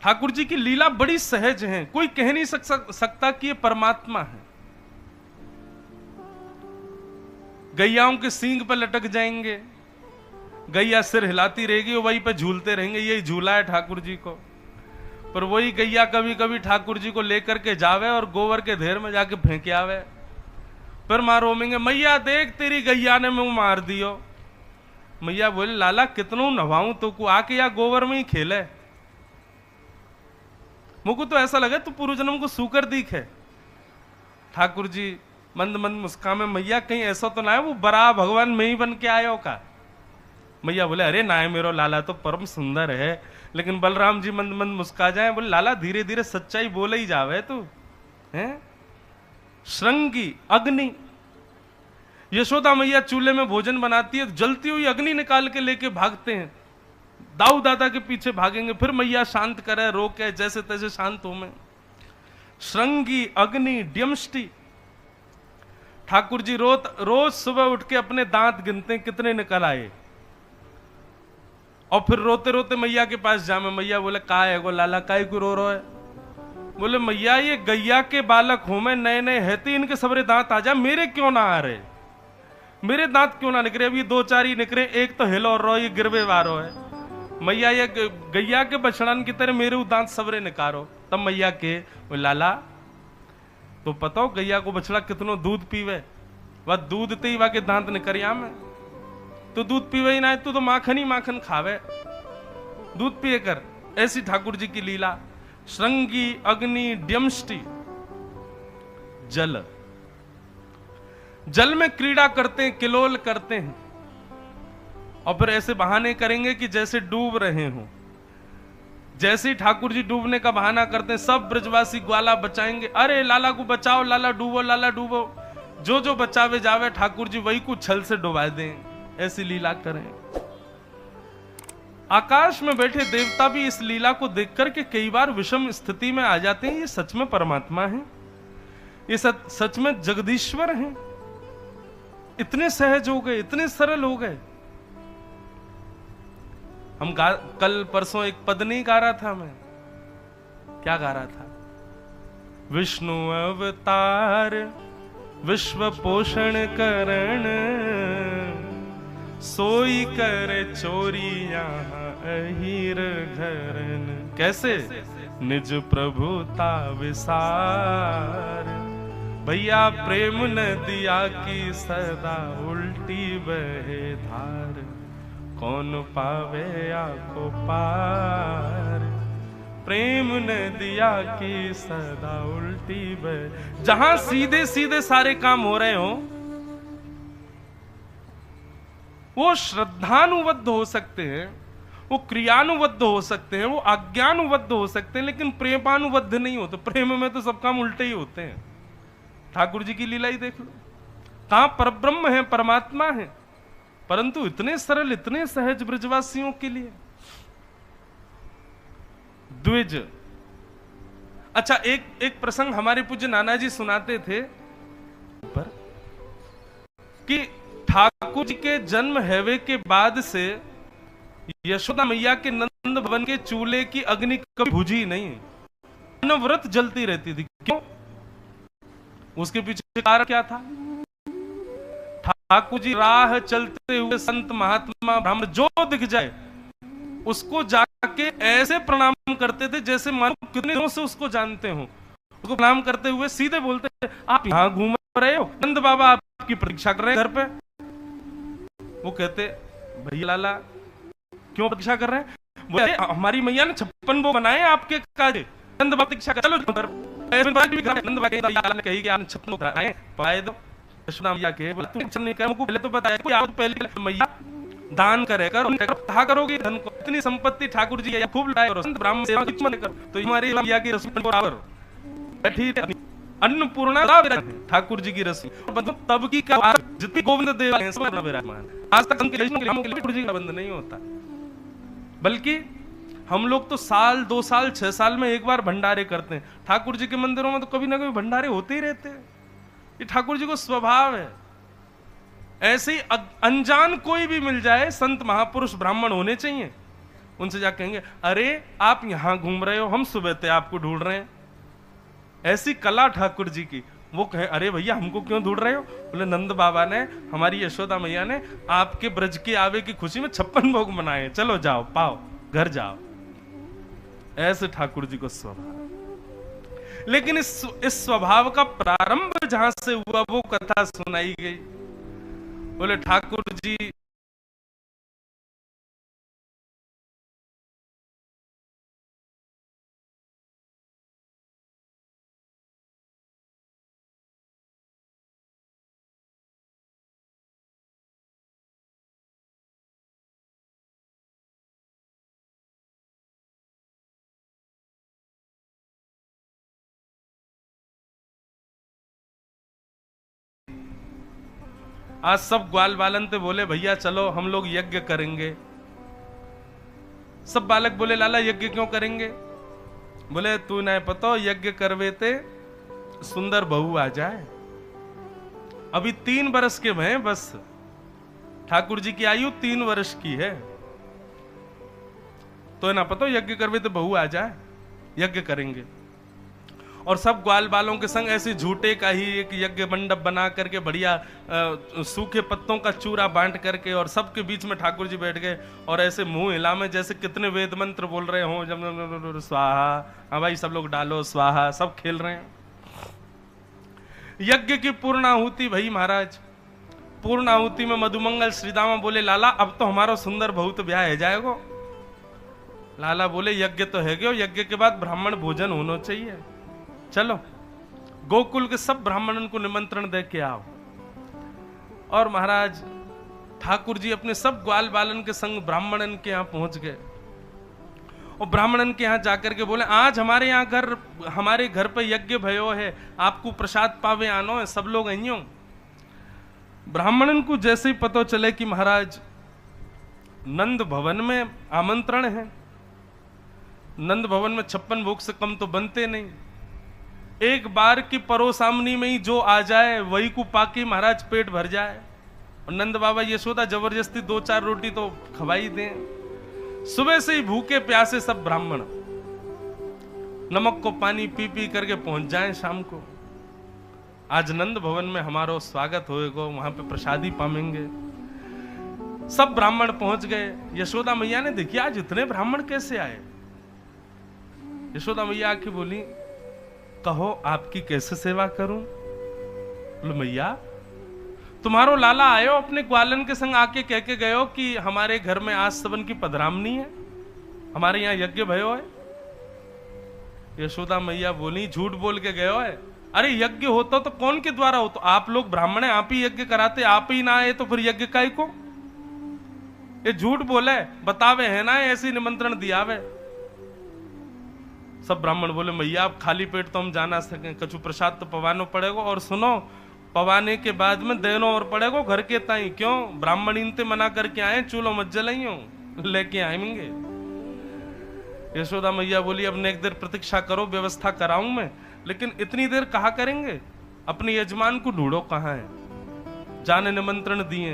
ठाकुर जी की लीला बड़ी सहज है, कोई कह नहीं सकता कि ये परमात्मा है। गैयाओं के सींग पर लटक जाएंगे, गैया सिर हिलाती रहेगी, वही पे झूलते रहेंगे, यही झूला है ठाकुर जी को। पर वही गैया कभी कभी ठाकुर जी को लेकर के जावे और गोबर के ढेर में जाके फेंक आवे, फिर मां रोमेंगे, मैया देख तेरी गैया ने मुंह मार दियो। मैया बोले, लाला कितनों नवाऊं तो को, आके या गोबर में ही खेले। मुझको तो ऐसा लगे तू पूर्व जन्म को सूकर दिखे। ठाकुर जी मंद मंद मुस्कान, मैया कहीं ऐसा तो ना है वो बरा भगवान में ही बन के आयो का। मैया बोले, अरे ना है मेरो लाला तो परम सुंदर है। लेकिन बलराम जी मंद मंद मुस्का जाए, बोले लाला धीरे धीरे सच्चाई बोले ही जावे तू है। श्रृंगी अग्नि, यशोदा मैया चूल्हे में भोजन बनाती है, जलती हुई अग्नि निकाल के लेके भागते हैं, दाऊ दादा के पीछे भागेंगे, फिर मैया शांत करे, रोके, जैसे तैसे शांत हो में। श्रृंगी अग्नि ड्यमष्टि, ठाकुर जी रोज सुबह उठ के अपने दांत गिनते हैं कितने निकल आए, और फिर रोते रोते मैया के पास जामे। मैया बोले, का है गो लाला, काय को रो रहा है? बोले, मैया ये गैया के बालक हो मैं, नए नए है, इनके सबरे दांत आ जा, मेरे क्यों ना आ रहे, मेरे दांत क्यों ना निकले? अभी 2-4 ही निकले, एक तो हिलो रो, ये गिरवे वारो है। मैया ये गैया के बछड़न की तरह मेरे दांत सबरे निकारो। तब मैया के, लाला तो पता हो गैया को बछड़ा कितनो दूध पीवे, वह दूध ते ही वा के दांत निकरिया में, तो दूध पीवे ही ना, तू तो माखन ही माखन खावे, दूध पिए कर। ऐसी ठाकुर जी की लीला। श्रृंगी अग्नि ड्यमष्टि, जल, जल में क्रीड़ा करते हैं, किलोल करते हैं, और फिर ऐसे बहाने करेंगे कि जैसे डूब रहे हो। जैसे ही ठाकुर जी डूबने का बहाना करते हैं, सब ब्रजवासी ग्वाला बचाएंगे, अरे लाला को बचाओ, लाला डूबो, लाला डूबो। जो जो बचावे जावे ठाकुर जी वही को छल से डुबा दें। ऐसी लीला करें। आकाश में बैठे देवता भी इस लीला को देखकर के कई बार विषम स्थिति में आ जाते हैं। ये सच में परमात्मा है, ये सच में जगदीश्वर हैं, इतने सहज हो गए, इतने सरल हो गए। हम कल परसों एक पद नहीं गा रहा था, मैं क्या गा रहा था? विष्णु अवतार विश्व पोषण करण, सोई कर चोरी यहाँ अहिर घरन। कैसे? निज प्रभुता विसार, भैया प्रेम नदिया की सदा उल्टी बहे धार, कौन पावे आको पार, प्रेम नदिया की सदा उल्टी बहे। जहां सीधे सीधे सारे काम हो रहे हो वो श्रद्धानुबद्ध हो सकते हैं, वो क्रियानुबद्ध हो सकते हैं, वो आज्ञानुबद्ध हो सकते हैं, लेकिन प्रेमानुबद्ध नहीं होते। प्रेम में तो सब काम उल्टे ही होते हैं। ठाकुर जी की लीला ही देख लो, कहां परब्रह्म है, परमात्मा है, परंतु इतने सरल, इतने सहज ब्रजवासियों के लिए। द्विज। अच्छा, एक प्रसंग हमारे पूज्य नाना जी सुनाते थे पर कि ठाकुर जी के जन्म हैवे के बाद से यशोदा मैया के नंद भवन के चूल्हे की अग्नि कभी बुझी नहीं, अनवरत जलती रहती थी। क्यों? उसके पीछे कारण क्या था? ठाकुर जी राह चलते हुए संत महात्मा ब्राह्मण जो दिख जाए उसको जाके ऐसे प्रणाम करते थे जैसे मानो कितने दिनों से उसको जानते हो। उसको प्रणाम करते हुए सीधे बोलते थे, आप यहाँ घूम रहे हो, नंद बाबा आपकी प्रतीक्षा कर रहे हैं घर पे। वो कहते, भैया लाला क्यों प्रतीक्षा कर रहे हैं? बोले, हमारी मैया ने 56 वो बनाए आपके काजे, नंद बाबा प्रतीक्षा कर, चलो नंद बाबा कही कि आपने 56 बनाए, पाए दो। यशोदा मैया के बोले, तू टेंशन नहीं कर, मुझको पहले तो बताया कोई आप पहले मैया दान करे कर, कहा करोगे धन को, इतनी संपत्ति ठाकुर जी है, खूब लड़ाई करो, संत ब्राह्मण सेवा कितना कर, तो हमारी मैया की रस्म बराबर बैठी अन्नपूर्णा ठाकुर जी की रस्म, मतलब तब की क्या जितनी गोविंद देव हैं सब विराजमान। आज तक उनके ठाकुर जी का बंद नहीं होता, बल्कि हम लोग तो साल 2 साल 6 साल में एक बार भंडारे करते हैं। ठाकुर जी के मंदिरों में तो कभी ना कभी भंडारे होते ही रहते हैं। ये ठाकुर जी को स्वभाव है। ऐसे ही अनजान कोई भी मिल जाए, संत महापुरुष ब्राह्मण होने चाहिए, उनसे जाके कहेंगे अरे आप यहां घूम रहे हो, हम सुबह से आपको ढूंढ रहे हैं। ऐसी कला ठाकुर जी की। वो कहे अरे भैया हमको क्यों ढूंढ रहे हो? बोले नंद बाबा ने, हमारी यशोदा मैया ने आपके ब्रज के आवे की खुशी में 56 भोग मनाए, चलो जाओ पाओ घर जाओ। ऐसे ठाकुर जी को स्वभाव। लेकिन इस स्वभाव का प्रारंभ जहां से हुआ वो कथा सुनाई गई। बोले ठाकुर जी आज सब ग्वाल बालन थे, बोले भैया चलो हम लोग यज्ञ करेंगे। सब बालक बोले लाला यज्ञ क्यों करेंगे? बोले तू नहीं पता यज्ञ करवे ते सुंदर बहू आ जाए। अभी 3 वर्ष के हैं बस, ठाकुर जी की आयु 3 वर्ष की है, तो ना पता यज्ञ करवे तो बहू आ जाए, यज्ञ करेंगे। और सब ग्वाल बालों के संग ऐसे झूठे का ही एक यज्ञ मंडप बना करके बढ़िया सूखे पत्तों का चूरा बांट करके और सबके बीच में ठाकुर जी बैठ गए और ऐसे मुंह हिला में जैसे कितने वेद मंत्र बोल रहे हो, जब स्वाहा, हाँ भाई सब लोग डालो स्वाहा, सब खेल रहे हैं। यज्ञ की पूर्णाहुति भई महाराज। पूर्णाहुति में मधुमंगल श्रीदामा बोले लाला अब तो हमारा सुंदर बहुत ब्याह है जाएगो। लाला बोले यज्ञ तो है गयो, यज्ञ के बाद ब्राह्मण भोजन होना चाहिए, चलो गोकुल के सब ब्राह्मणों को निमंत्रण दे के आओ। और महाराज ठाकुर जी अपने सब ग्वाल बालन के संग ब्राह्मणन के यहां पहुंच गए और ब्राह्मणन के यहां जाकर के बोले आज हमारे यहां हमारे घर पे यज्ञ भयो है, आपको प्रसाद पावे आनो है, सब लोग आइयो। ब्राह्मणन को जैसे ही पता चले कि महाराज नंद भवन में आमंत्रण है, नंद भवन में 56 भोग से कम तो बनते नहीं, एक बार की परोसामनी में ही जो आ जाए वही को पाके महाराज पेट भर जाए। और नंद बाबा यशोदा जबरदस्ती 2-4 रोटी तो खवाई दें। सुबह से ही भूखे प्यासे सब ब्राह्मण नमक को पानी पी पी करके पहुंच जाएं शाम को। आज नंद भवन में हमारा स्वागत होएगा, वहां पे प्रसादी पाएंगे। सब ब्राह्मण पहुंच गए। यशोदा मैया ने देखी आज इतने ब्राह्मण कैसे आए। यशोदा मैया आके बोली कहो आपकी कैसे सेवा करूं? बोले मैया तुम्हारो लाला आयो अपने ग्वालन के संग आके कह के गयो कि हमारे घर में आज सबन की पधरामनी है, हमारे यहाँ यज्ञ भयो है। यशोदा मैया बोली झूठ बोल के गयो है। अरे यज्ञ होता तो कौन के द्वारा हो? तो आप लोग ब्राह्मण है, आप ही यज्ञ कराते, आप ही ना आए तो फिर यज्ञ काई को? ये झूठ बोले, बतावे है ना ऐसी निमंत्रण दिया वे। सब ब्राह्मण बोले मैया आप खाली पेट तो हम जा ना सके, कछु प्रसाद तो पवानो पड़ेगा, और सुनो पवाने के बाद में देनो और पड़ेगा घर के ताई। क्यों? ब्राह्मण इनते मना करके आए, चूल्हो मत जलाइयो, लेके आएंगे। यशोदा मैया बोली अब नेक देर प्रतीक्षा करो, व्यवस्था कराऊं मैं, लेकिन इतनी देर कहा करेंगे? अपने यजमान को ढूंढो कहां है। जाने निमंत्रण दिए,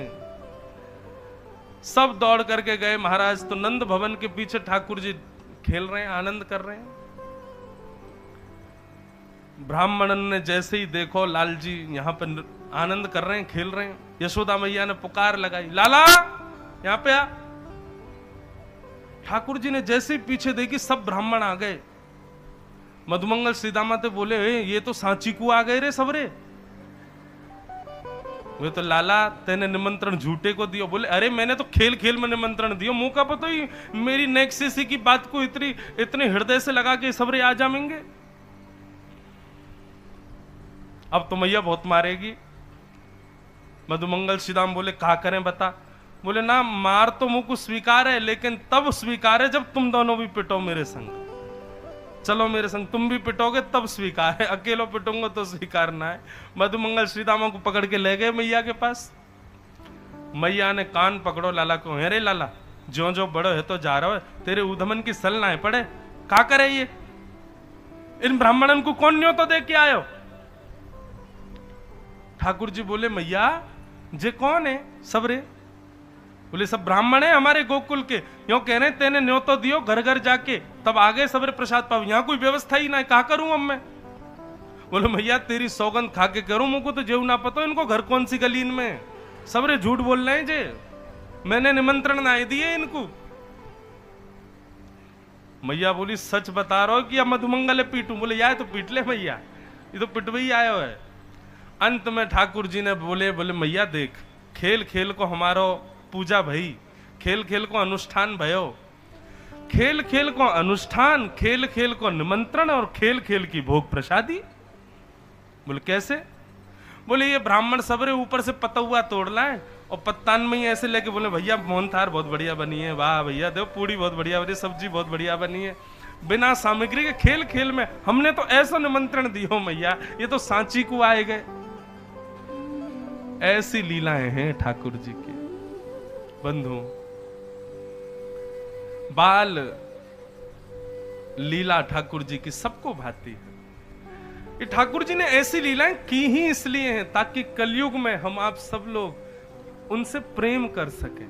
सब दौड़ करके गए महाराज। तो नंद भवन के पीछे ठाकुर जी खेल रहे हैं, आनंद कर रहे हैं। ब्राह्मणन ने जैसे ही देखो लाल जी यहाँ पे आनंद कर रहे हैं, खेल रहे हैं, यशोदा मैया ने पुकार लगाई लाला यहाँ पे आ। ठाकुर जी ने जैसे ही पीछे देखी सब ब्राह्मण आ गए। मधुमंगल श्रीदामा ते बोले ये तो सांची को आ गए रे सबरे। वे तो लाला तेने निमंत्रण झूठे को दियो। बोले अरे मैंने तो खेल खेल में निमंत्रण दियो, मुंह का पता ही मेरी नेक्सेसी की बात को इतने हृदय से लगा के सबरे आ जाएंगे। अब तो मैया बहुत मारेगी। मधुमंगल श्रीदाम बोले कहा करें बता। बोले ना मार तो मुंह को स्वीकार है, लेकिन तब स्वीकार है जब तुम दोनों भी पिटो मेरे संग। चलो मेरे संग तुम भी पिटोगे तब स्वीकार है, अकेलो पिटोगे तो स्वीकार ना है। मधुमंगल श्रीदामा को पकड़ के ले गए मैया के पास। मैया ने कान पकड़ो लाला को, अरे लाला जो जो बड़ो है तो जा रहा है, तेरे उधमन की सल ना है पड़े, का करे ये? इन ब्राह्मणन को कौन न्योतो दे के आयो? ठाकुर जी बोले मैया जे कौन है सबरे? बोले सब ब्राह्मण है हमारे गोकुल के, यो कह रहे तेने न्योतो दियो घर घर जाके, तब आगे सबरे प्रसाद पाओ, यहाँ कोई व्यवस्था ही ना है, कहा करूं अब मैं। बोले भैया तेरी सौगंध खा के करूं, मुझको तो जेव ना पता इनको घर कौन सी गली में, सबरे झूठ बोल रहे हैं जे, मैंने निमंत्रण ना दिए इनको। मैया बोली सच बता रहा हो कि अब मधुमंगल पीटूं? बोले यार तो पीट ले मैया, ये तो पिटवे ही आया है। अंत में ठाकुर जी ने बोले मैया देख, खेल खेल को हमारो पूजा भई, खेल खेल को अनुष्ठान भयो, खेल खेल को अनुष्ठान, खेल खेल को निमंत्रण और खेल खेल की भोग प्रसादी। बोले कैसे? बोले ये ब्राह्मण सबरे ऊपर से पतुआ तोड़ लाए और पत्तान में ही ऐसे लेके बोले भैया मोहनथार बहुत बढ़िया बनी है, वाह भैया देखो पूड़ी बहुत बढ़िया बनी, सब्जी बहुत बढ़िया बनी है, बिना सामग्री के खेल खेल में हमने तो ऐसा निमंत्रण दियो मैया, ये तो सांची को आए गए। ऐसी लीलाएं हैं ठाकुर जी की बंधु। बाल लीला ठाकुर जी की सबको भाती है। ये ठाकुर जी ने ऐसी लीलाएं की ही इसलिए हैं ताकि कलयुग में हम आप सब लोग उनसे प्रेम कर सकें।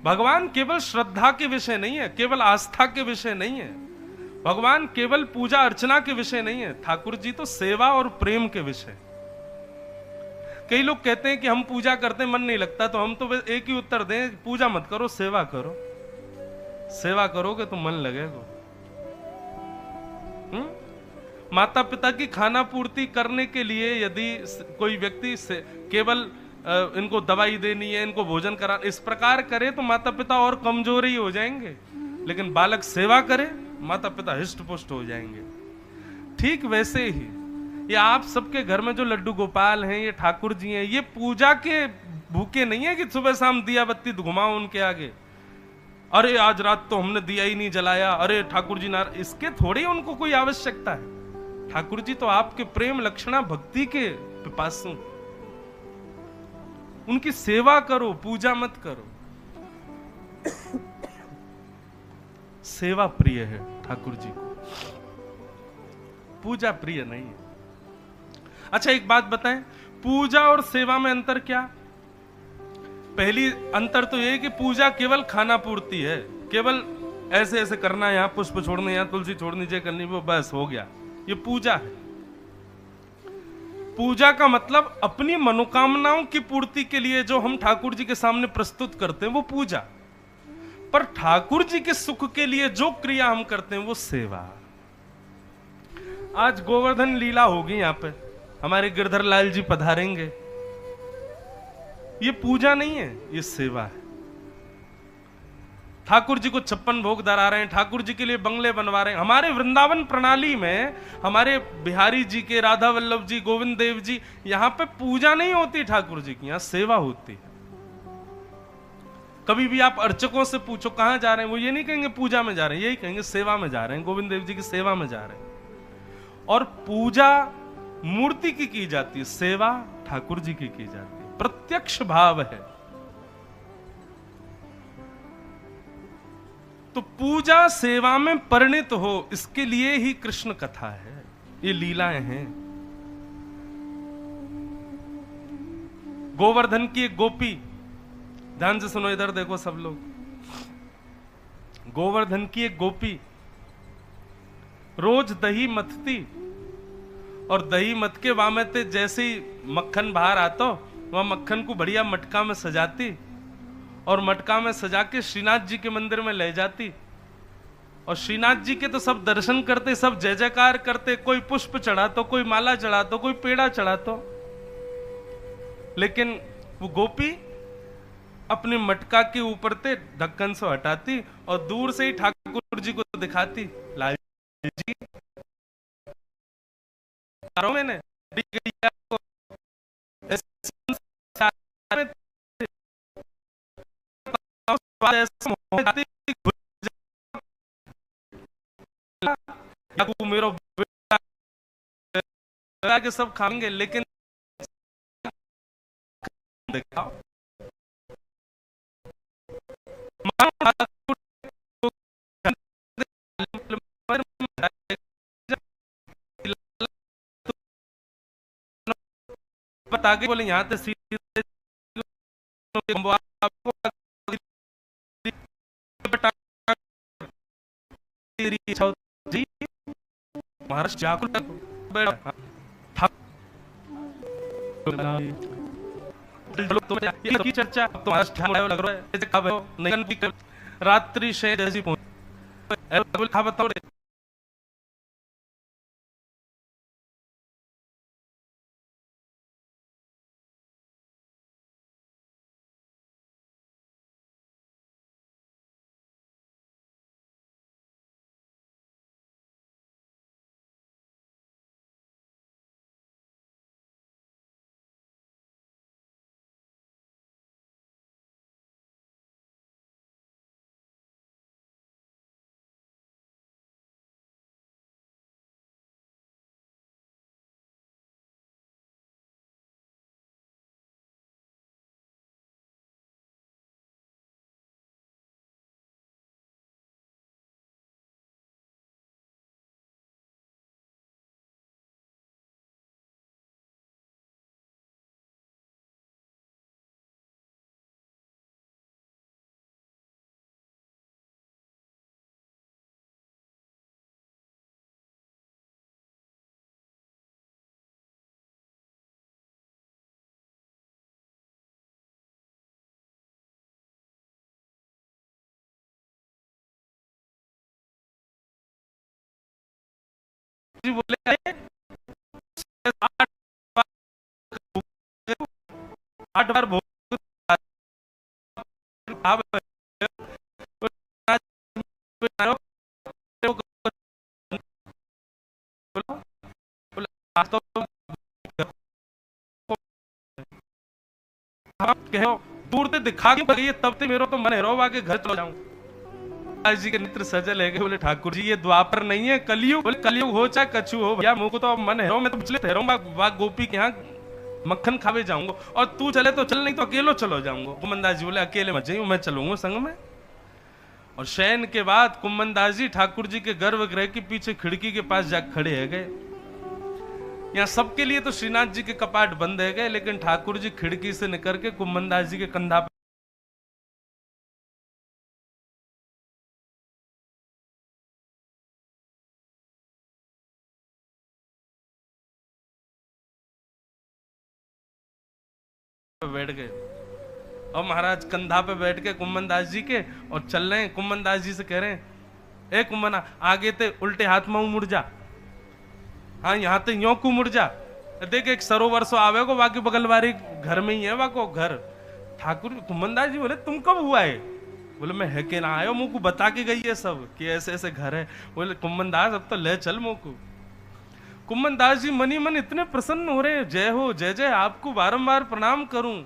भगवान केवल श्रद्धा के विषय नहीं है, केवल आस्था के विषय नहीं है, भगवान केवल पूजा अर्चना के विषय नहीं है, ठाकुर जी तो सेवा और प्रेम के विषय। कई लोग कहते हैं कि हम पूजा करते मन नहीं लगता, तो हम तो एक ही उत्तर दें, पूजा मत करो सेवा करो, सेवा करोगे तो मन लगेगा। माता पिता की खाना पूर्ति करने के लिए यदि कोई व्यक्ति से केवल इनको दवाई देनी है, इनको भोजन कराना, इस प्रकार करे तो माता पिता और कमजोर ही हो जाएंगे, लेकिन बालक सेवा करे माता पिता हिष्ट पुष्ट हो जाएंगे। ठीक वैसे ही ये आप सबके घर में जो लड्डू गोपाल हैं, ये ठाकुर जी हैं, ये पूजा के भूखे नहीं है कि सुबह शाम दिया बत्ती घुमाओ उनके आगे, अरे आज रात तो हमने दिया ही नहीं जलाया, अरे ठाकुर जी ना, इसके थोड़ी उनको कोई आवश्यकता है। ठाकुर जी तो आपके प्रेम लक्षणा भक्ति के पिपासु, उनकी सेवा करो, पूजा मत करो। सेवा प्रिय है ठाकुर जी को, पूजा प्रिय नहीं है। अच्छा एक बात बताएं, पूजा और सेवा में अंतर क्या? पहली अंतर तो यह कि पूजा केवल खाना पूर्ति है, केवल ऐसे ऐसे करना, यहां पुष्प छोड़ने, यहां तुलसी छोड़नी चाहिए करनी, वो बस हो गया, ये पूजा है। पूजा का मतलब अपनी मनोकामनाओं की पूर्ति के लिए जो हम ठाकुर जी के सामने प्रस्तुत करते हैं वो पूजा, पर ठाकुर जी के सुख के लिए जो क्रिया हम करते हैं वो सेवा। आज गोवर्धन लीला होगी, यहां पे हमारे गिरधर लाल जी पधारेंगे, ये पूजा नहीं है, ये सेवा है। ठाकुर जी को 56 भोग धरा रहे हैं, ठाकुर जी के लिए बंगले बनवा रहे हैं। हमारे वृंदावन प्रणाली में हमारे बिहारी जी के, राधा वल्लभ जी, गोविंद देव जी, यहां पे पूजा नहीं होती ठाकुर जी की, यहां सेवा होती है। कभी भी आप अर्चकों से पूछो कहां जा रहे हैं, वो ये नहीं कहेंगे पूजा में जा रहे हैं, यही कहेंगे सेवा में जा रहे हैं, गोविंद देव जी की सेवा में जा रहे हैं। और पूजा मूर्ति की जाती है, सेवा ठाकुर जी की जाती है, प्रत्यक्ष भाव है। तो पूजा सेवा में परिणित हो, इसके लिए ही कृष्ण कथा है, ये लीलाएं हैं। गोवर्धन की एक गोपी, ध्यान से सुनो, इधर देखो सब लोग, गोवर्धन की एक गोपी रोज दही मथती, और दही मथ के वामते जैसे ही मक्खन बाहर आता, वह मक्खन को बढ़िया मटका में सजाती, और मटका में सजा के श्रीनाथ जी के मंदिर में ले जाती, और श्रीनाथ जी के तो सब दर्शन करते, सब जय जयकार करते, कोई पुष्प चढ़ा तो, कोई माला चढ़ा तो, कोई पेड़ा चढ़ा तो, लेकिन वो गोपी अपने मटका के ऊपर से ढक्कन से हटाती और दूर से ही ठाकुर जी को दिखाती, लाल जी मैंने मेरा के सब खाएंगे, लेकिन दिखाओ बता के बोले यहाँ से जी महाराज व्याकुल की चर्चा तुम्हारा लग रहा है रात्रि से जैसी पहुंच बताओ जी बोले 8 बार भोग कहो दूर से दिखा के गई तब से मेरा तो मन है रो आके घर चला जाऊं। जी के नेत्र सजल है बोले ठाकुर जी ये द्वापर नहीं है कलयुग, बोले कलयुग हो चाहे कछु हो भैया मुझको तो मन है मैं तो पिछले ठहरो बाग गोपी के यहाँ मक्खन खावे जाऊंगा और तू चले तो चल नहीं तो अकेलो चलो जाऊंगा। कुम्मनदास जी बोले अकेले मत जाइए मैं चलूंगा संग में। और शयन के बाद कुम्मनदास जी ठाकुर जी के गर्भगृह के पीछे खिड़की के पास जा खड़े है गए। यहाँ सबके लिए तो श्रीनाथ जी के कपाट बंद है गए लेकिन ठाकुर जी खिड़की से निकल के कुम्मनदास जी के कंधा पे बैठ गए। और महाराज कंधा पे बैठ के कुम्मनदास जी के और चल रहे हैं। कुम्मनदास जी से कह रहे हैं ए कुम्मना आगे ते उल्टे हाथ में मुड़ जा, हाँ यहाँ ते यो को मुड़ जा। देख एक सरोवर सो आवे को बाकी बगल वाली घर में ही है वाको घर। ठाकुर कुम्मनदास जी बोले तुम कब हुआ है? बोले मैं है के ना आयो मुझको बता के गई है सब कि ऐसे ऐसे घर है। बोले कुम्मनदास अब तो ले चल मुझको। कुम्मनदास जी मनी मन इतने प्रसन्न हो रहे हैं, जय हो जय जय, आपको बारंबार प्रणाम करूं।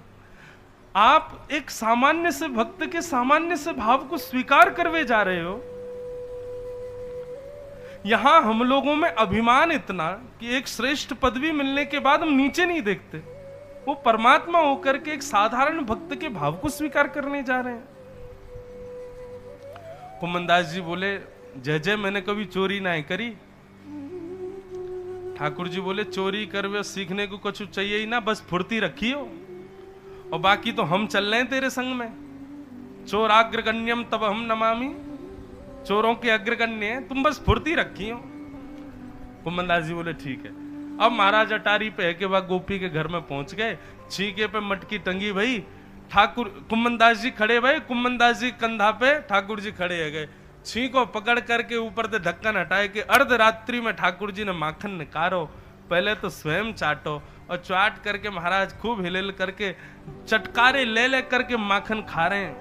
आप एक सामान्य से भक्त के सामान्य से भाव को स्वीकार करवे जा रहे हो। यहां हम लोगों में अभिमान इतना कि एक श्रेष्ठ पदवी मिलने के बाद हम नीचे नहीं देखते, वो परमात्मा होकर के एक साधारण भक्त के भाव को स्वीकार करने जा रहे हैं। कुम्मनदास जी बोले जय जय मैंने कभी चोरी ना करी। ठाकुर जी बोले चोरी करवे सीखने को कुछ चाहिए ही ना, बस फुर्ती रखियो और बाकी तो हम चल रहे हैं तेरे संग में। चोराग्रगण्यम तब हम नमामि, चोरों के अग्रगण्य हैं, तुम बस फुर्ती रखियो। कुम्मनदास जी बोले ठीक है। अब महाराज अटारी पे है के बाद गोपी के घर में पहुंच गए। छीके पे मटकी टंगी भाई, ठाकुर कुम्मनदास जी खड़े भाई, कुम्मनदास जी कंधा पे ठाकुर जी खड़े है गए। छी को पकड़ करके ऊपर से ढक्कन हटाए के अर्धरात्रि में ठाकुर जी ने माखन निकारो, पहले तो स्वयं चाटो और चाट करके महाराज खूब हिल करके चटकारे ले ले करके माखन खा रहे हैं।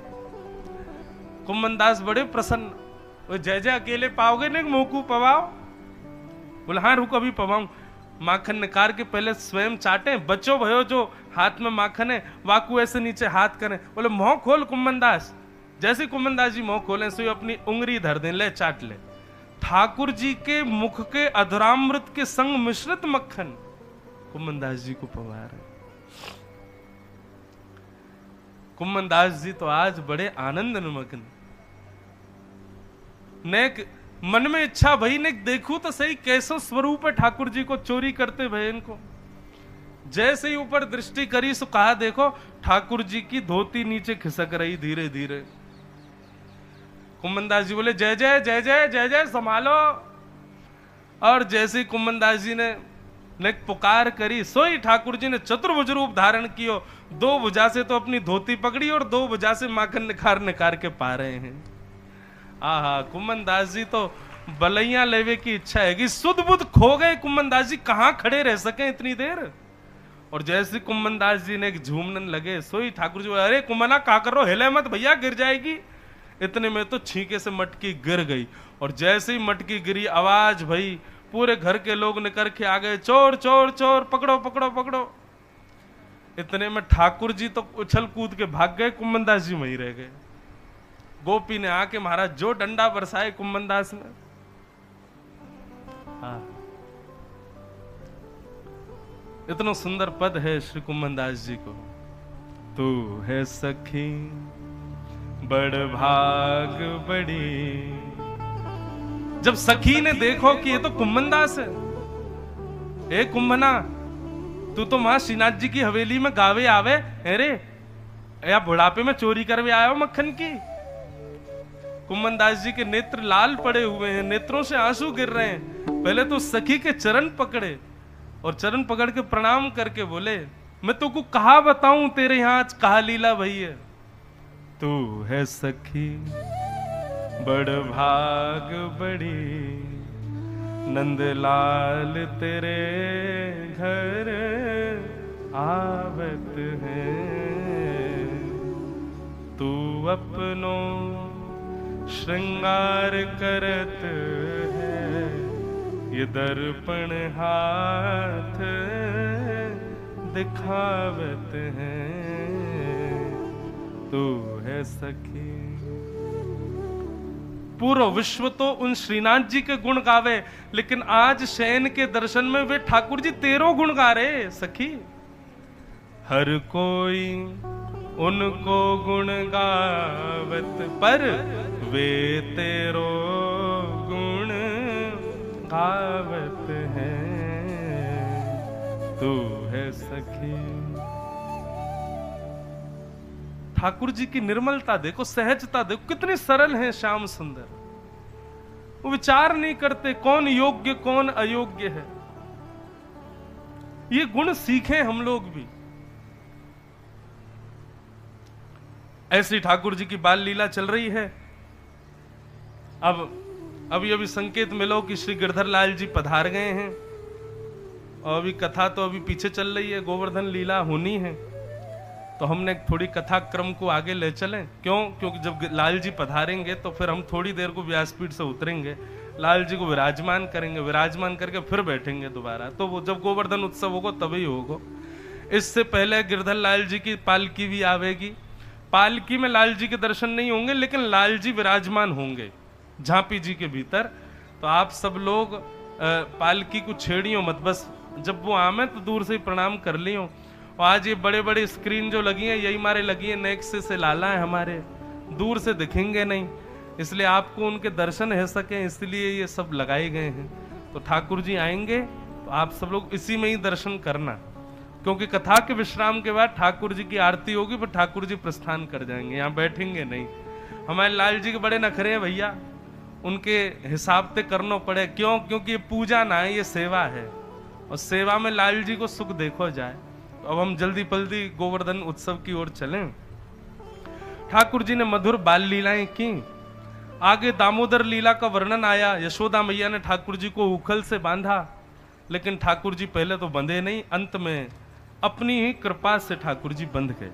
कुम्मनदास बड़े प्रसन्न, वो जय जय अकेले पाओगे नहीं मोकू पवाओ? बोले हाँ रुको अभी पवाऊं। माखन निकाल के पहले स्वयं चाटे, बच्चों भयो जो हाथ में माखन है वाकू ऐसे नीचे हाथ करें। बोले मुंह खोल कुम्मनदास। जैसे कुम्मनदास जी मुंह खोले सो अपनी उंगली धर दे, ले चाट ले। ठाकुर जी के मुख के अधरामृत के संग मिश्रित मक्खन कुम्मनदास जी को पवा रहे। कुम्मनदास जी तो आज बड़े आनंद निमग्न। नेक मन में इच्छा भई ने देखूं तो सही कैसो स्वरूप है ठाकुर जी को चोरी करते भय इनको। जैसे ही ऊपर दृष्टि करी सो कहा देखो ठाकुर जी की धोती नीचे खिसक रही धीरे धीरे। कुम्भनदास जी बोले जय जय जय जय जय जय संभालो। और जैसे ही कुम्भनदास जी ने पुकार करी सोई ठाकुर जी ने चतुर्भुज रूप धारण कियो। दो भुजा से तो अपनी धोती पकड़ी और दो भुजा से माखन निखार निखार के पा रहे हैं। आहा, कुम्भनदास जी तो बलैया लेवे की इच्छा है कि सुध बुध खो गए। कुम्भनदास जी कहां खड़े रह सके इतनी देर। और जैसे कुम्भनदास जी ने झूमने लगे सोई ठाकुर जी अरे कुम्भना क्या कर रहे हो, हिले मत भैया गिर जाएगी। इतने में तो छींके से मटकी गिर गई और जैसे ही मटकी गिरी आवाज भई, पूरे घर के लोग निकल के आ गए चोर चोर चोर पकड़ो पकड़ो पकड़ो। इतने में ठाकुर जी तो उछल कूद के भाग गए, कुम्भनदास जी वहीं रह गए। गोपी ने आके महाराज जो डंडा बरसाए कुम्भनदास ने। हाँ, इतना सुंदर पद है श्री कुम्भनदास जी को। तू है सखी बड़ भाग बड़ी। जब सखी ने देखो कि ये तो कुम्भनदास है, ए कुम्भना तू तो वहां श्रीनाथ जी की हवेली में गावे आवे, अरे या बुढ़ापे में चोरी करवे आया हो मक्खन की। कुम्भनदास जी के नेत्र लाल पड़े हुए हैं, नेत्रों से आंसू गिर रहे हैं। पहले तो सखी के चरण पकड़े और चरण पकड़ के प्रणाम करके बोले मैं तो को कहा बताऊं तेरे यहां आज कहा लीला भई है। तू है सखी बड़ भाग बड़ी, नंदलाल तेरे घर आवत है। तू अपनो श्रृंगार करत है, ये दर्पण हाथ दिखावत है। तू है सखी। पूरा विश्व तो उन श्रीनाथ जी के गुण गावे, लेकिन आज शयन के दर्शन में वे ठाकुर जी तेरो गुण गा रहे सखी। हर कोई उनको गुण गावत, पर वे तेरो गुण गावत है। तू है सखी। ठाकुर जी की निर्मलता देखो, सहजता देखो, कितनी सरल है श्याम सुंदर। वो विचार नहीं करते कौन योग्य कौन अयोग्य है। ये गुण सीखे हम लोग भी। ऐसी ठाकुर जी की बाल लीला चल रही है। अब अभी संकेत मिलो कि श्री गिरधर लाल जी पधार गए हैं और अभी कथा तो अभी पीछे चल रही है, गोवर्धन लीला होनी है। तो हमने थोड़ी कथा क्रम को आगे ले चलें। क्योंकि जब लाल जी पधारेंगे तो फिर हम थोड़ी देर को व्यासपीठ से उतरेंगे, लाल जी को विराजमान करेंगे, विराजमान करके फिर बैठेंगे दोबारा। तो वो जब गोवर्धन उत्सव होगा तभी होगा। इससे पहले गिरधर लाल जी की पालकी भी आवेगी। पालकी में लाल जी के दर्शन नहीं होंगे, लेकिन लाल जी विराजमान होंगे झांपी जी के भीतर। तो आप सब लोग पालकी को छेड़ियो मत, बस जब वो आमे तो दूर से ही प्रणाम कर लियो। और आज ये बड़े बड़े स्क्रीन जो लगी हैं यही मारे लगी है, नेक्स्ट से लाला है हमारे, दूर से दिखेंगे नहीं, इसलिए आपको उनके दर्शन हो सके इसलिए ये सब लगाए गए हैं। तो ठाकुर जी आएंगे तो आप सब लोग इसी में ही दर्शन करना, क्योंकि कथा के विश्राम के बाद ठाकुर जी की आरती होगी, फिर ठाकुर जी प्रस्थान कर जाएंगे, यहाँ बैठेंगे नहीं। हमारे लाल जी के बड़े नखरे हैं भैया, उनके हिसाब से करना पड़े। क्यों? क्योंकि ये पूजा ना है, ये सेवा है, और सेवा में लाल जी को सुख देखो जाए। तो अब हम जल्दी जल्दी गोवर्धन उत्सव की ओर चलें। ठाकुर जी ने मधुर बाल लीलाएं की। आगे दामोदर लीला का वर्णन आया। यशोदा मैया ने ठाकुर जी को उखल से बांधा, लेकिन ठाकुर जी पहले तो बंधे नहीं, अंत में अपनी ही कृपा से ठाकुर जी बंध गए।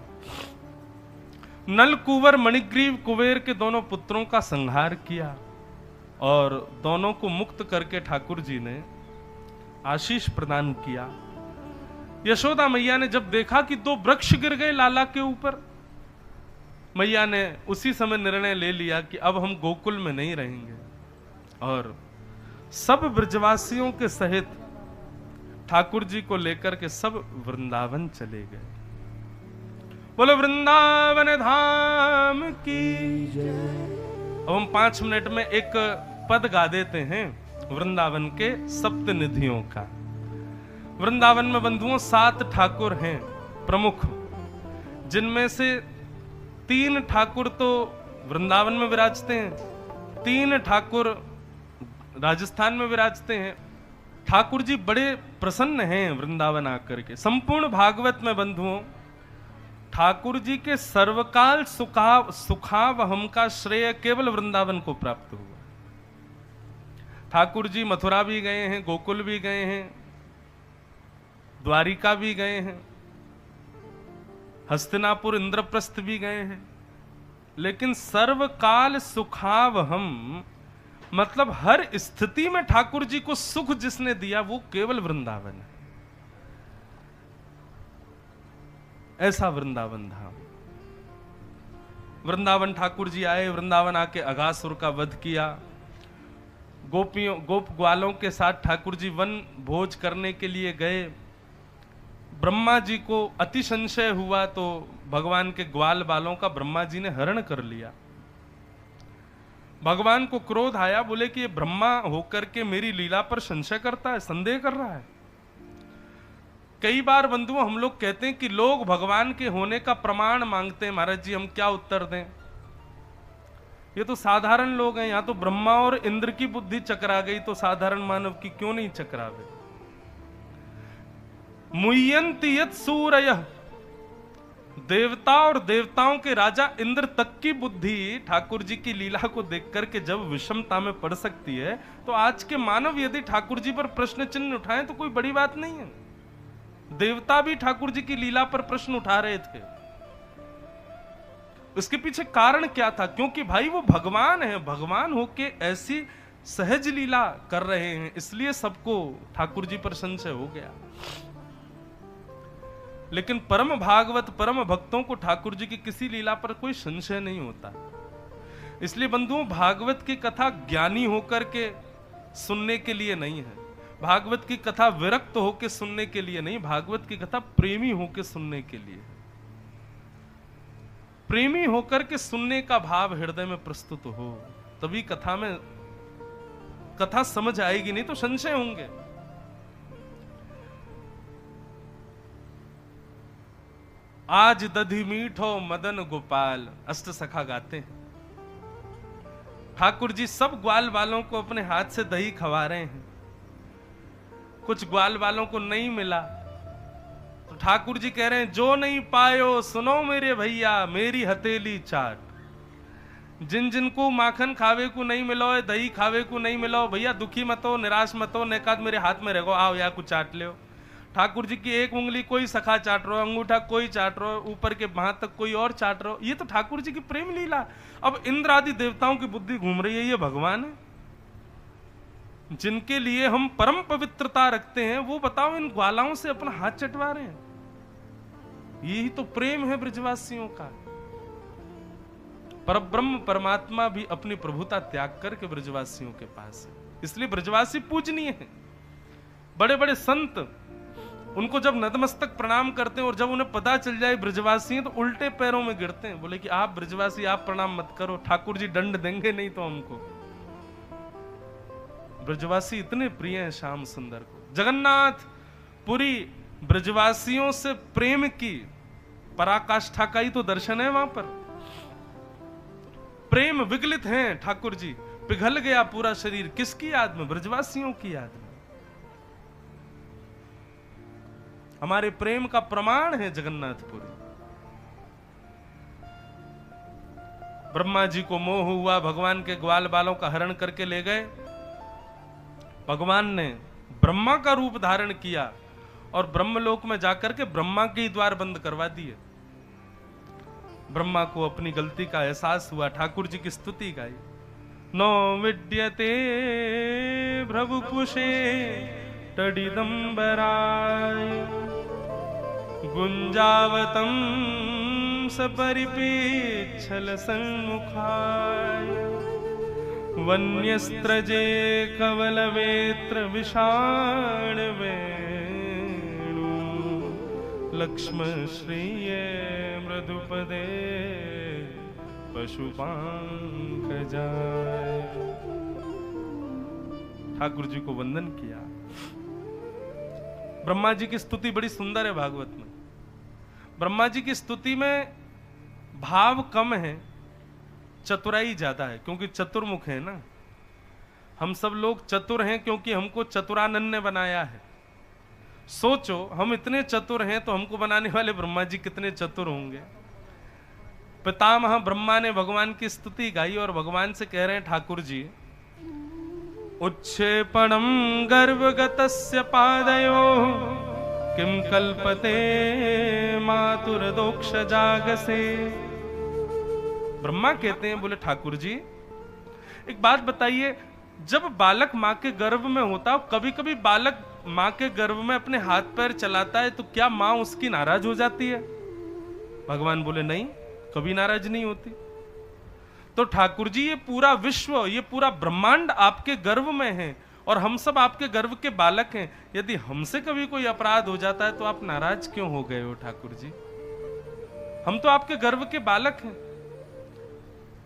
नल कुंवर मणिग्रीव कुबेर के दोनों पुत्रों का संहार किया और दोनों को मुक्त करके ठाकुर जी ने आशीष प्रदान किया। यशोदा मैया ने जब देखा कि दो वृक्ष गिर गए लाला के ऊपर, मैया ने उसी समय निर्णय ले लिया कि अब हम गोकुल में नहीं रहेंगे, और सब ब्रजवासियों के सहित ठाकुर जी को लेकर के सब वृंदावन चले गए। बोलो वृंदावन धाम की जय। अब हम 5 मिनट में एक पद गा देते हैं वृंदावन के सप्त निधियों का। वृंदावन में बंधुओं 7 ठाकुर हैं प्रमुख, जिनमें से 3 ठाकुर तो वृंदावन में विराजते हैं, 3 ठाकुर राजस्थान में विराजते हैं। ठाकुर जी बड़े प्रसन्न हैं वृंदावन आकर के। संपूर्ण भागवत में बंधुओं ठाकुर जी के सर्वकाल सुखावहम का श्रेय केवल वृंदावन को प्राप्त हुआ। ठाकुर जी मथुरा भी गए हैं, गोकुल भी गए हैं, द्वारिका भी गए हैं, हस्तिनापुर इंद्रप्रस्थ भी गए हैं, लेकिन सर्वकाल सुखावहम मतलब हर स्थिति में ठाकुर जी को सुख जिसने दिया वो केवल वृंदावन है। ऐसा वृंदावन धाम। वृंदावन ठाकुर जी आए, वृंदावन आके अघासुर का वध किया। गोप ग्वालों के साथ ठाकुर जी वन भोज करने के लिए गए। ब्रह्मा जी को अति संशय हुआ तो भगवान के ग्वाल बालों का ब्रह्मा जी ने हरण कर लिया। भगवान को क्रोध आया, बोले कि ये ब्रह्मा होकर के मेरी लीला पर संशय करता है, संदेह कर रहा है। कई बार बंधुओं हम लोग कहते हैं कि लोग भगवान के होने का प्रमाण मांगते हैं, महाराज जी हम क्या उत्तर दें? ये तो साधारण लोग हैं, यहां तो ब्रह्मा और इंद्र की बुद्धि चकरा गई तो साधारण मानव की क्यों नहीं चकरावे? मुह्यन्ति यत् सूरयः, देवता और देवताओं के राजा इंद्र तक की बुद्धि ठाकुर जी की लीला को देख करके जब विषमता में पड़ सकती है, तो आज के मानव यदि ठाकुर जी पर प्रश्न चिन्ह उठाएं तो कोई बड़ी बात नहीं है। देवता भी ठाकुर जी की लीला पर प्रश्न उठा रहे थे। उसके पीछे कारण क्या था? क्योंकि भाई वो भगवान है, भगवान होके ऐसी सहज लीला कर रहे हैं, इसलिए सबको ठाकुर जी पर संशय हो गया। लेकिन परम भागवत परम भक्तों को ठाकुर जी की किसी लीला पर कोई संशय नहीं होता। इसलिए बंधुओं भागवत की कथा ज्ञानी होकर के सुनने के लिए नहीं है, भागवत की कथा विरक्त होकर सुनने के लिए नहीं, भागवत की कथा प्रेमी होकर सुनने के लिए। प्रेमी होकर के सुनने का भाव हृदय में प्रस्तुत हो तभी कथा में कथा समझ आएगी, नहीं तो संशय होंगे। आज दधि मीठो मदन गोपाल, अष्ट सखा गाते हैं। ठाकुर जी सब ग्वाल वालों को अपने हाथ से दही खवा रहे हैं। कुछ ग्वाल वालों को नहीं मिला तो ठाकुर जी कह रहे हैं जो नहीं पायो सुनो मेरे भैया मेरी हथेली चाट। जिन जिनको माखन खावे को नहीं मिलो, दही खावे को नहीं मिलो, भैया दुखी मत हो, निराश मत हो, नेकाद मेरे हाथ में रहो, आओ या कुछ चाट ले। ठाकुर जी की एक उंगली कोई सखा चाट रहा, अंगूठा कोई चाट रहा, ऊपर के बाह तक कोई और चाट रहा। ये तो ठाकुर जी की प्रेम लीला। अब इंद्र आदि देवताओं की बुद्धि घूम रही है, ये भगवान है जिनके लिए हम परम पवित्रता रखते हैं, वो बताओ इन ग्वालाओं से अपना हाथ चटवा रहे हैं। यही तो प्रेम है ब्रजवासियों का। परब्रह्म परमात्मा भी अपनी प्रभुता त्याग करके ब्रजवासियों के पास है, इसलिए ब्रजवासी पूजनीय है। बड़े बड़े संत उनको जब नतमस्तक प्रणाम करते हैं और जब उन्हें पता चल जाए ब्रजवासी हैं तो उल्टे पैरों में गिरते हैं, बोले कि आप ब्रजवासी आप प्रणाम मत करो, ठाकुर जी दंड देंगे नहीं तो हमको। ब्रजवासी इतने प्रिय हैं श्याम सुंदर को। जगन्नाथ पुरी ब्रजवासियों से प्रेम की पराकाष्ठा का ही तो दर्शन है। वहां पर प्रेम विगलित हैं ठाकुर जी, पिघल गया पूरा शरीर, किसकी याद में? ब्रजवासियों की याद में। हमारे प्रेम का प्रमाण है जगन्नाथपुरी। ब्रह्मा जी को मोह हुआ, भगवान के ग्वाल बालों का हरण करके ले गए। भगवान ने ब्रह्मा का रूप धारण किया और ब्रह्मलोक में जाकर के ब्रह्मा के ही द्वार बंद करवा दिए। ब्रह्मा को अपनी गलती का एहसास हुआ, ठाकुर जी की स्तुति गाई। नो विद्यते भ्रभुपुषे तडिदंबराय गुंजावतम सपरिपेच्छल सन्मुखाय वन्यस्त्रजे कवलवेत्र विषाण वेणु लक्ष्मण श्रिये मृदुपदे पशुपांकजाय। ठाकुर जी को वंदन किया। ब्रह्मा जी की स्तुति बड़ी सुंदर है भागवत में। ब्रह्मा जी की स्तुति में भाव कम है, चतुराई ज्यादा है, क्योंकि चतुर्मुख है ना। हम सब लोग चतुर हैं क्योंकि हमको चतुरानंद ने बनाया है। सोचो हम इतने चतुर हैं तो हमको बनाने वाले ब्रह्मा जी कितने चतुर होंगे। पितामह ब्रह्मा ने भगवान की स्तुति गाई और भगवान से कह रहे हैं, ठाकुर जी, उच्छेपणम गर्भगतस्य पादयो किम कल्पते मातुर्दोक्ष जागसे। ब्रह्मा कहते हैं, बोले ठाकुर जी एक बात बताइए, जब बालक माँ के गर्भ में होता है, कभी कभी बालक माँ के गर्भ में अपने हाथ पैर चलाता है, तो क्या माँ उसकी नाराज हो जाती है? भगवान बोले नहीं, कभी नाराज नहीं होती। तो ठाकुर जी ये पूरा विश्व, ये पूरा ब्रह्मांड आपके गर्भ में है और हम सब आपके गर्भ के बालक हैं। यदि हमसे कभी कोई अपराध हो जाता है तो आप नाराज क्यों हो गए हो ठाकुर जी? हम तो आपके गर्भ के बालक हैं।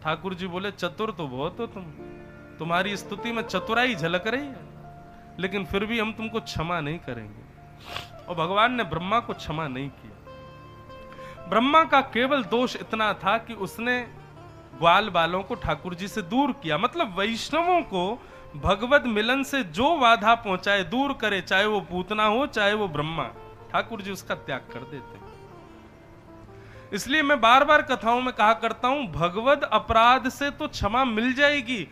ठाकुर जी बोले, चतुर तो बहुत हो तुम, तुम्हारी स्तुति में चतुराई झलक रही है, लेकिन फिर भी हम तुमको क्षमा नहीं करेंगे। और भगवान ने ब्रह्मा को क्षमा नहीं किया। ब्रह्मा का केवल दोष इतना था कि उसने ग्वाल बालों को ठाकुर जी से दूर किया। मतलब वैष्णवों को भगवत मिलन से जो बाधा पहुंचाए, दूर करे, चाहे वो पूतना हो चाहे वो ब्रह्मा, ठाकुर जी उसका त्याग कर देते। इसलिए मैं बार बार कथाओं में कहा करता हूं, भगवत अपराध से तो क्षमा मिल जाएगी,